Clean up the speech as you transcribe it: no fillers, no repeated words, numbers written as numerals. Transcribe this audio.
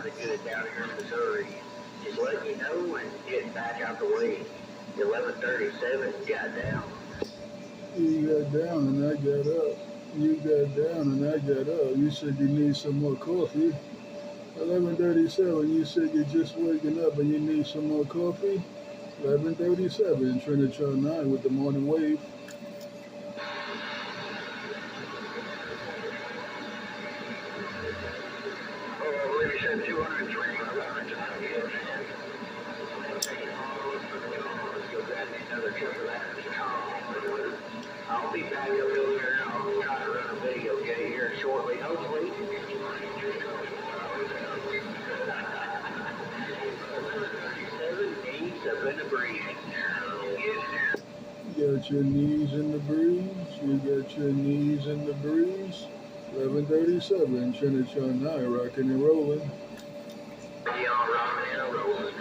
of good down here in Missouri. Just letting you know and getting back out the way. 11:37 got down. You got down and I got up. You got down and I got up. You said you need some more coffee. 11:37, you said you're just waking up and you need some more coffee. 11:37, Trinitron9 with the morning wave. Oh, I believe you said 203. Let's go grab me another cup of that. I'll be back up over here and I'll try to run a video here shortly, hopefully. 7 knees up in the breeze. You got your knees in the breeze. You got your knees in the breeze. 11:37, Trinitron9 rocking and rolling. Y'all rocking and rolling.